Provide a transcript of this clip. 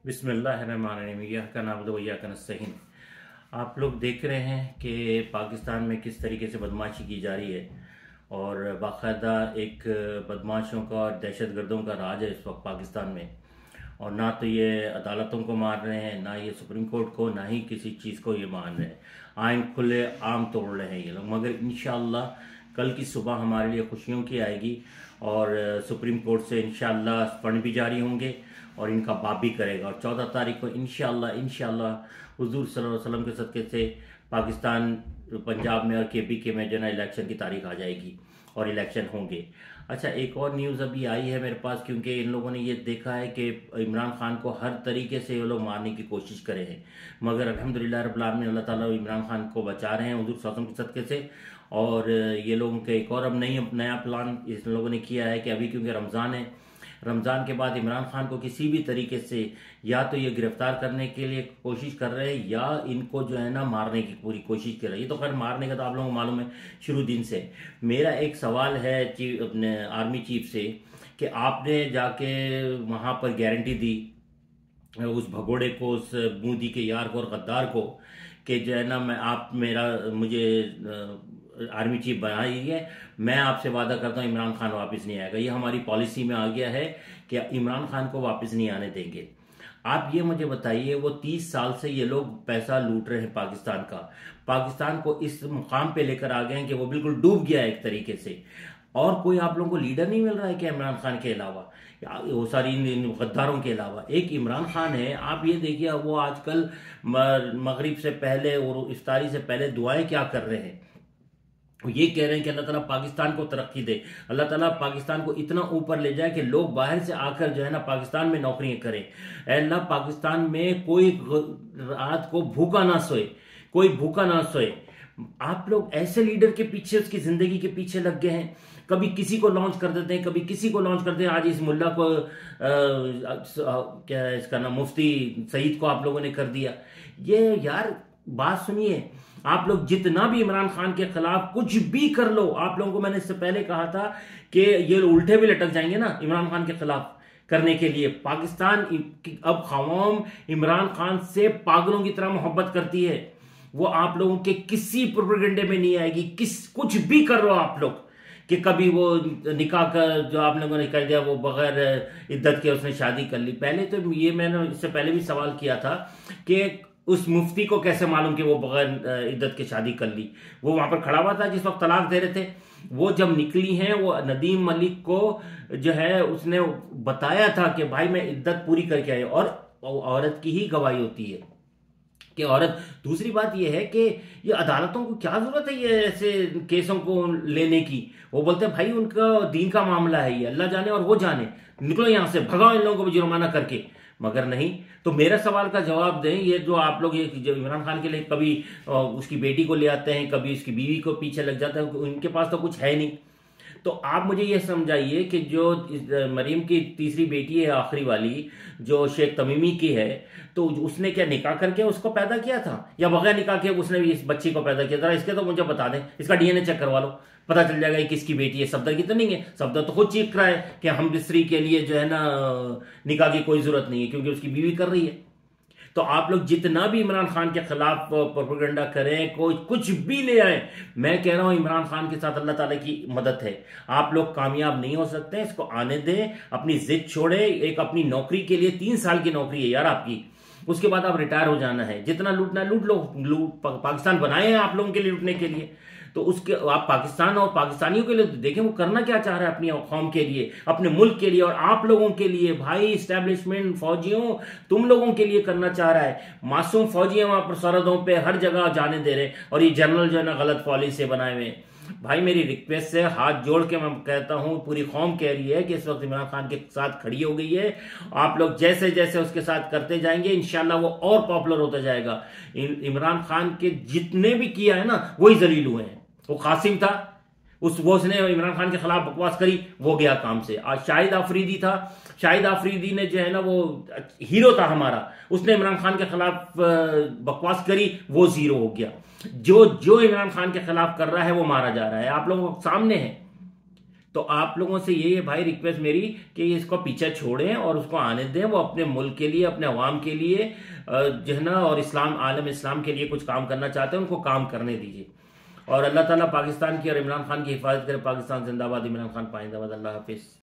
बिस्मिल्लाहिर्रहमानिर्रहीम। इय्याका का नाम दो इय्याका नस्तईन। आप लोग देख रहे हैं कि पाकिस्तान में किस तरीके से बदमाशी की जा रही है और बाकायदा एक बदमाशों का और दहशतगर्दों का राज है इस वक्त पाकिस्तान में। और ना तो ये अदालतों को मार रहे हैं, ना ये सुप्रीम कोर्ट को, ना ही किसी चीज़ को ये मान रहे हैं। आइन खुले आम तोड़ रहे हैं ये लोग। मगर इंशाअल्लाह कल की सुबह हमारे लिए खुशियों की आएगी और सुप्रीम कोर्ट से इंशाअल्लाह फंड भी जारी होंगे और इनका बाप भी करेगा। और 14 तारीख को इंशाअल्लाह हुजूर सल्लल्लाहु अलैहि वसल्लम के सदक़े से पाकिस्तान, पंजाब में और केपी में जो है इलेक्शन की तारीख आ जाएगी और इलेक्शन होंगे। अच्छा, एक और न्यूज़ अभी आई है मेरे पास, क्योंकि इन लोगों ने ये देखा है कि इमरान खान को हर तरीके से ये लोग मारने की कोशिश करे हैं, मगर अल्हम्दुलिल्लाह रब्बिल आलमीन अल्लाह ताला इमरान खान को बचा रहे हैं हुजूर सल्लल्लाहु अलैहि वसल्लम के सदक़े से। और ये लोगों के एक और अब नया प्लान इस लोगों ने किया है कि अभी क्योंकि रमज़ान है, रमज़ान के बाद इमरान खान को किसी भी तरीके से या तो ये गिरफ्तार करने के लिए कोशिश कर रहे हैं या इनको जो है ना मारने की पूरी कोशिश कर रहे हैं। ये तो खैर मारने का तो आप लोगों को मालूम है शुरू दिन से। मेरा एक सवाल है अपने आर्मी चीफ से कि आपने जाके वहाँ पर गारंटी दी उस भगोड़े को, उस बूंदी के यार को और गद्दार को कि जो है ना मुझे आर्मी चीफ बनाइए, मैं आपसे वादा करता हूँ इमरान खान वापस नहीं आएगा। ये हमारी पॉलिसी में आ गया है कि इमरान खान को वापस नहीं आने देंगे। आप ये मुझे बताइए, वो 30 साल से ये लोग पैसा लूट रहे हैं पाकिस्तान का, पाकिस्तान को इस मुकाम पे लेकर आ गए हैं कि वो बिल्कुल डूब गया है एक तरीके से। और कोई आप लोगों को लीडर नहीं मिल रहा है कि इमरान खान के अलावा, वो सारी इन गद्दारों के अलावा एक इमरान खान है। आप ये देखिए, वो आजकल मगरिब से पहले और इफ्तारी से पहले दुआएं क्या कर रहे हैं। ये कह रहे हैं कि अल्लाह ताला पाकिस्तान को तरक्की दे, अल्लाह ताला पाकिस्तान को इतना ऊपर ले जाए कि लोग बाहर से आकर जो है ना पाकिस्तान में नौकरियां करें। अल्लाह पाकिस्तान में कोई रात को भूखा ना सोए, कोई भूखा ना सोए। आप लोग ऐसे लीडर के पीछे, उसकी जिंदगी के पीछे लग गए हैं। कभी किसी को लॉन्च कर देते हैं, कभी किसी को लॉन्च करते हैं। आज इस मुल्ला को क्या है इसका नाम, मुफ्ती सईद को आप लोगों ने कर दिया। ये यार बात सुनिए, आप लोग जितना भी इमरान खान के खिलाफ कुछ भी कर लो, आप लोगों को मैंने इससे पहले कहा था कि ये उल्टे भी लटक जाएंगे ना इमरान खान के खिलाफ करने के लिए। पाकिस्तान अब खवाम इमरान खान से पागलों की तरह मोहब्बत करती है। वो आप लोगों के किसी प्रोपेगेंडे में नहीं आएगी। कुछ भी कर लो आप लोग, कि कभी वो निकाह का जो आप लोगों ने कर दिया, वो बगैर इद्दत के उसने शादी कर ली। पहले तो ये मैंने इससे पहले भी सवाल किया था कि उस मुफ्ती को कैसे मालूम कि वो बगैर इद्दत के शादी कर ली। वो वहां पर खड़ा हुआ था जिस वक्त तलाक दे रहे थे। वो जब निकली हैं, वो नदीम मलिक को जो है उसने बताया था कि भाई मैं इद्दत पूरी करके आई, और औरत की ही गवाही होती है कि औरत। दूसरी बात यह है कि ये अदालतों को क्या जरूरत है ये ऐसे केसों को लेने की। वो बोलते हैं भाई उनका दीन का मामला है, ये अल्लाह जाने और वो जाने, निकलो यहां से, भगाओ इन लोगों को भी जुर्माना करके। मगर नहीं। तो मेरा सवाल का जवाब दें। ये जो आप लोग ये जो इमरान खान के लिए कभी उसकी बेटी को ले आते हैं, कभी उसकी बीवी को पीछे लग जाता है, उनके पास तो कुछ है नहीं। तो आप मुझे ये समझाइए कि जो मरीम की तीसरी बेटी है, आखिरी वाली, जो शेख तमीमी की है, तो उसने क्या निकाह करके उसको पैदा किया था या बगैर निकाह के उसने इस बच्ची को पैदा किया था? इसके तो मुझे बता दें, इसका डीएनए चेक करवा लो, पता चल जाएगा ये किसकी बेटी है। सफदर की तो नहीं है। सफदर तो खुद चीख रहा है कि हम बिस्री के लिए जो है ना निकाह की कोई जरूरत नहीं है, क्योंकि उसकी बीवी कर रही है। तो आप लोग जितना भी इमरान खान के खिलाफ प्रोपेगेंडा करें, कोई कुछ भी ले आए, मैं कह रहा हूं इमरान खान के साथ अल्लाह ताला की मदद है। आप लोग कामयाब नहीं हो सकते, इसको आने दें, अपनी जिद छोड़े। एक अपनी नौकरी के लिए 3 साल की नौकरी है यार आपकी, उसके बाद आप रिटायर हो जाना है। जितना लूटना है लूट लो। पाकिस्तान बनाए हैं आप लोगों के लिए लूटने के लिए, तो उसके आप पाकिस्तान और पाकिस्तानियों के लिए देखें वो करना क्या चाह रहा है अपनी कौम के लिए, अपने मुल्क के लिए और आप लोगों के लिए। भाई इस्टेब्लिशमेंट फौजियों, तुम लोगों के लिए करना चाह रहा है। मासूम फौजी वहां पर सरहदों पे हर जगह जाने दे रहे, और ये जनरल जो है ना गलत पॉलिसी से बनाए हुए। भाई मेरी रिक्वेस्ट से हाथ जोड़ के मैं कहता हूं, पूरी कौम कह रही है कि इस वक्त इमरान खान के साथ खड़ी हो गई है। आप लोग जैसे जैसे उसके साथ करते जाएंगे इंशाल्लाह वो और पॉपुलर होता जाएगा। इमरान खान के जितने भी किया है ना वही जलील हुए हैं। वो कासिम था, उसने इमरान खान के खिलाफ बकवास करी, वो गया काम से। आज शाहिद आफरीदी था, शाहिद आफरीदी ने जो है ना वो हीरो था हमारा, उसने इमरान खान के खिलाफ बकवास करी, वो जीरो हो गया। जो इमरान खान के खिलाफ कर रहा है वो मारा जा रहा है, आप लोगों के सामने है। तो आप लोगों से ये भाई रिक्वेस्ट मेरी कि इसको पीछे छोड़ें और उसको आने दें। वो अपने मुल्क के लिए, अपने अवाम के लिए जो है ना, और इस्लाम, आलम इस्लाम के लिए कुछ काम करना चाहते हैं, उनको काम करने दीजिए। और अल्लाह ताला पाकिस्तान की और इमरान खान की हिफाजत करे। पाकिस्तान जिंदाबाद, इमरान खान पाइंदाबाद। अल्लाह हाफिज।